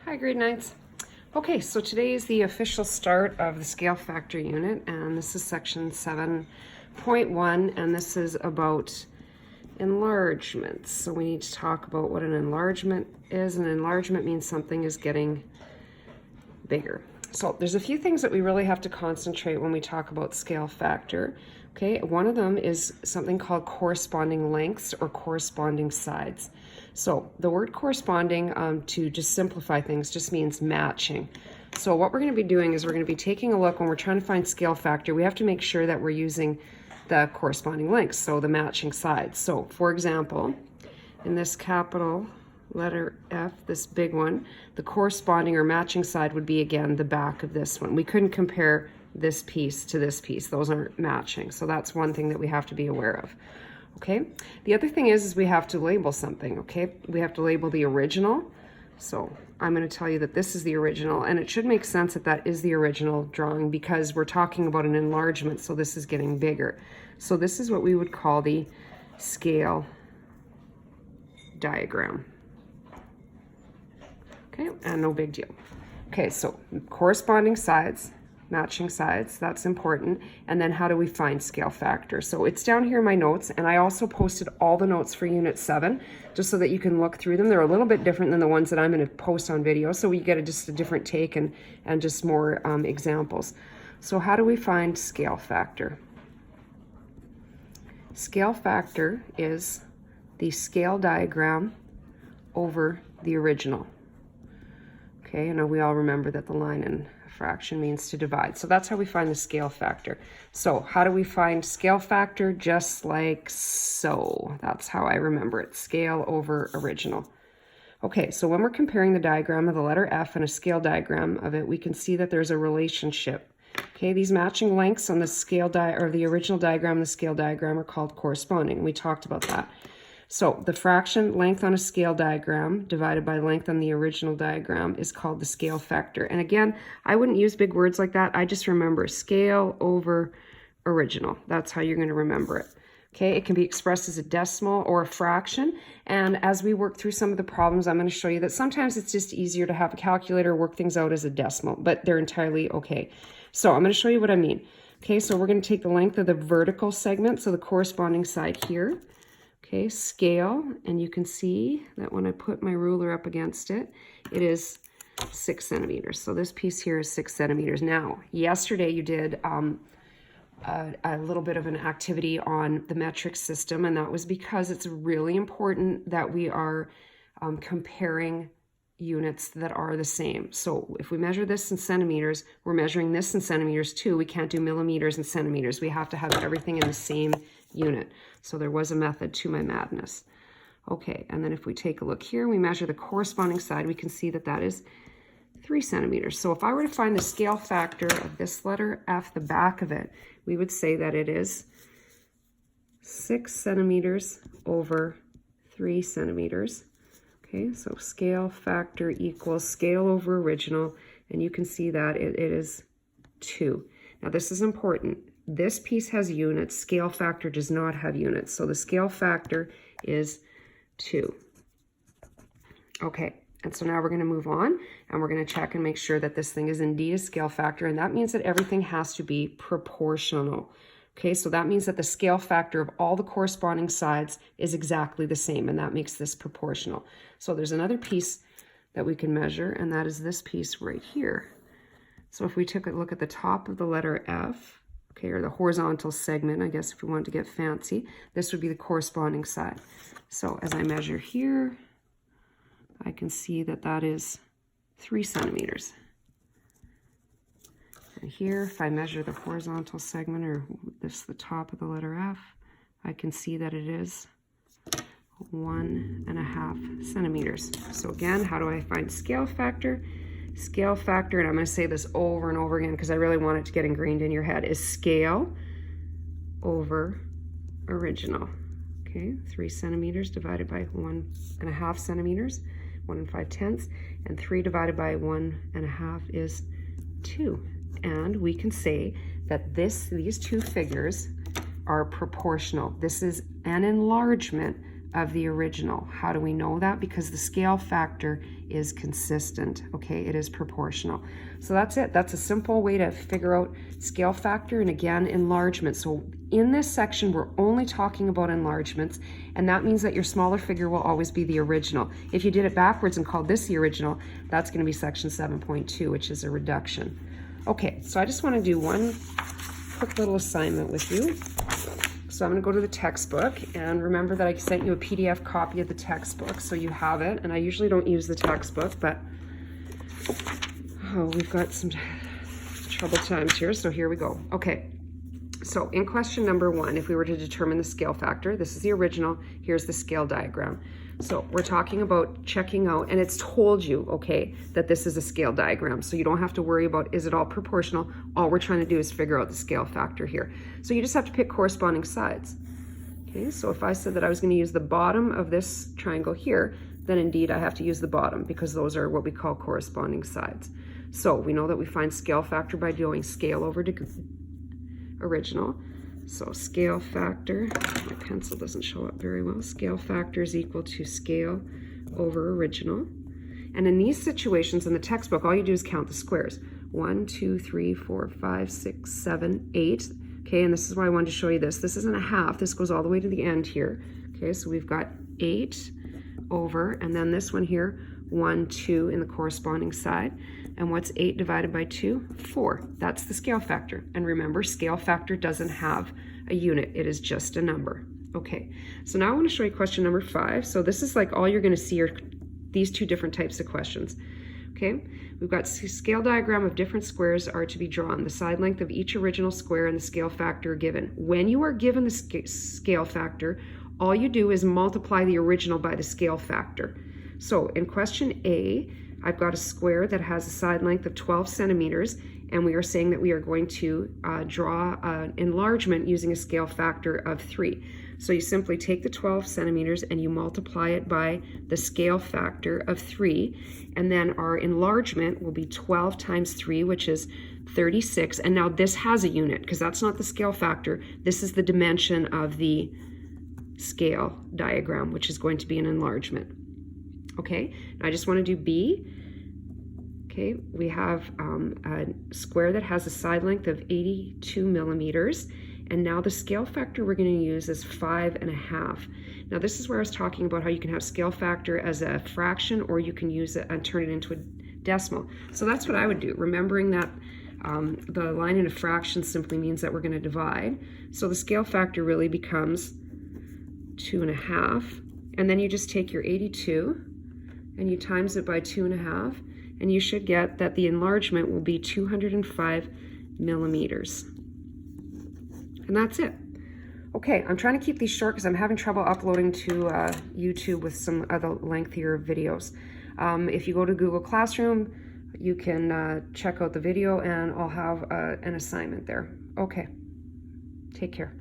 Hi, grade 9s. Okay, so today is the official start of the scale factor unit, and this is section 7.1, and this is about enlargements. So we need to talk about what an enlargement is. An enlargement means something is getting bigger. So there's a few things that we really have to concentrate when we talk about scale factor. Okay, one of them is something called corresponding lengths or corresponding sides. So the word corresponding, to just simplify things, just means matching. So what we're going to be doing is we're going to be taking a look when we're trying to find scale factor. We have to make sure that we're using the corresponding lengths, so the matching sides. So for example, in this capital letter F, this big one, the corresponding or matching side would be, again, the back of this one. We couldn't compare this piece to this piece. Those aren't matching. So that's one thing that we have to be aware of. Okay. The other thing is we have to label something. Okay. We have to label the original. So I'm going to tell you that this is the original, and it should make sense that that is the original drawing because we're talking about an enlargement. So this is getting bigger. So this is what we would call the scale diagram. Okay, and no big deal. Okay, so corresponding sides, matching sides, that's important. And then how do we find scale factor? So it's down here in my notes, and I also posted all the notes for Unit 7, just so that you can look through them. They're a little bit different than the ones that I'm going to post on video, so we get just a different take and just more examples. So how do we find scale factor? Scale factor is the scale diagram over the original. Okay, I know we all remember that the line in a fraction means to divide. So that's how we find the scale factor. So how do we find scale factor? Just like so. That's how I remember it. Scale over original. Okay, so when we're comparing the diagram of the letter F and a scale diagram of it, we can see that there's a relationship. Okay, these matching lengths on the scale or the original diagram and the scale diagram are called corresponding. We talked about that. So the fraction length on a scale diagram divided by length on the original diagram is called the scale factor. And again, I wouldn't use big words like that. I just remember scale over original. That's how you're going to remember it. Okay, it can be expressed as a decimal or a fraction. And as we work through some of the problems, I'm going to show you that sometimes it's just easier to have a calculator work things out as a decimal, but they're entirely okay. So I'm going to show you what I mean. Okay, so we're going to take the length of the vertical segment, so the corresponding side here. Okay, scale, and you can see that when I put my ruler up against it, it is 6 centimeters. So this piece here is 6 centimeters. Now, yesterday you did a little bit of an activity on the metric system, and that was because it's really important that we are comparing units that are the same. So if we measure this in centimeters, we're measuring this in centimeters too. We can't do millimeters and centimeters. We have to have everything in the same unit. So there was a method to my madness. Okay, and then if we take a look here, we measure the corresponding side, we can see that that is 3 centimeters. So if I were to find the scale factor of this letter F, the back of it, we would say that it is 6 centimeters over 3 centimeters. Okay, so scale factor equals scale over original, and you can see that it is 2. Now this is important. This piece has units. Scale factor does not have units. So the scale factor is 2. Okay, and so now we're going to move on, and we're going to check and make sure that this thing is indeed a scale factor, and that means that everything has to be proportional. Okay, so that means that the scale factor of all the corresponding sides is exactly the same, and that makes this proportional. So there's another piece that we can measure, and that is this piece right here. So if we took a look at the top of the letter F, okay, or the horizontal segment, I guess if we wanted to get fancy, this would be the corresponding side. So as I measure here, I can see that that is 3 centimeters. And here, if I measure the horizontal segment, or this the top of the letter F, I can see that it is 1.5 centimeters. So again, how do I find scale factor? Scale factor, and I'm going to say this over and over again because I really want it to get ingrained in your head, is scale over original. Okay, 3 centimeters divided by 1.5 centimeters, 1 5/10, and 3 divided by 1.5 is 2. And we can say that these two figures are proportional. This is an enlargement of the original. How do we know that? Because the scale factor is consistent, okay? It is proportional. So that's it. That's a simple way to figure out scale factor, and again, enlargement. So in this section, we're only talking about enlargements, and that means that your smaller figure will always be the original. If you did it backwards and called this the original, that's going to be section 7.2, which is a reduction. Okay, so I just want to do one quick little assignment with you. So I'm going to go to the textbook, and remember that I sent you a PDF copy of the textbook, so you have it. And I usually don't use the textbook, but we've got some troubled times here, so here we go. Okay, so in question number 1, if we were to determine the scale factor, this is the original, here's the scale diagram. So we're talking about checking out, and it's told you, okay, that this is a scale diagram, so you don't have to worry about is it all proportional. All we're trying to do is figure out the scale factor here. So you just have to pick corresponding sides. Okay, so if I said that I was going to use the bottom of this triangle here, then indeed I have to use the bottom, because those are what we call corresponding sides. So we know that we find scale factor by doing scale over original. So scale factor, my pencil doesn't show up very well, scale factor is equal to scale over original. And in these situations in the textbook, all you do is count the squares. 1, 2, 3, 4, 5, 6, 7, 8. Okay, and this is why I wanted to show you this. This isn't a half, this goes all the way to the end here. Okay, so we've got 8 over, and then this one here, 1, 2 in the corresponding side. And what's 8 divided by 2? 4. That's the scale factor. And remember, scale factor doesn't have a unit. It is just a number. Okay, so now I want to show you question number 5. So this is like all you're going to see are these two different types of questions. Okay, we've got scale diagram of different squares are to be drawn. The side length of each original square and the scale factor are given. When you are given the scale factor, all you do is multiply the original by the scale factor. So in question A, I've got a square that has a side length of 12 centimeters, and we are saying that we are going to draw an enlargement using a scale factor of 3. So you simply take the 12 centimeters and you multiply it by the scale factor of 3, and then our enlargement will be 12 times 3, which is 36. And now this has a unit, because that's not the scale factor. This is the dimension of the scale diagram, which is going to be an enlargement. Okay, I just want to do B. Okay, we have a square that has a side length of 82 millimeters, and now the scale factor we're going to use is 5.5. Now this is where I was talking about how you can have scale factor as a fraction, or you can use it and turn it into a decimal. So that's what I would do, remembering that the line in a fraction simply means that we're going to divide. So the scale factor really becomes 2.5, and then you just take your 82 and you times it by 2.5, and you should get that the enlargement will be 205 millimeters. And that's it. Okay, I'm trying to keep these short because I'm having trouble uploading to YouTube with some other lengthier videos. If you go to Google Classroom, you can check out the video, and I'll have an assignment there. Okay, take care.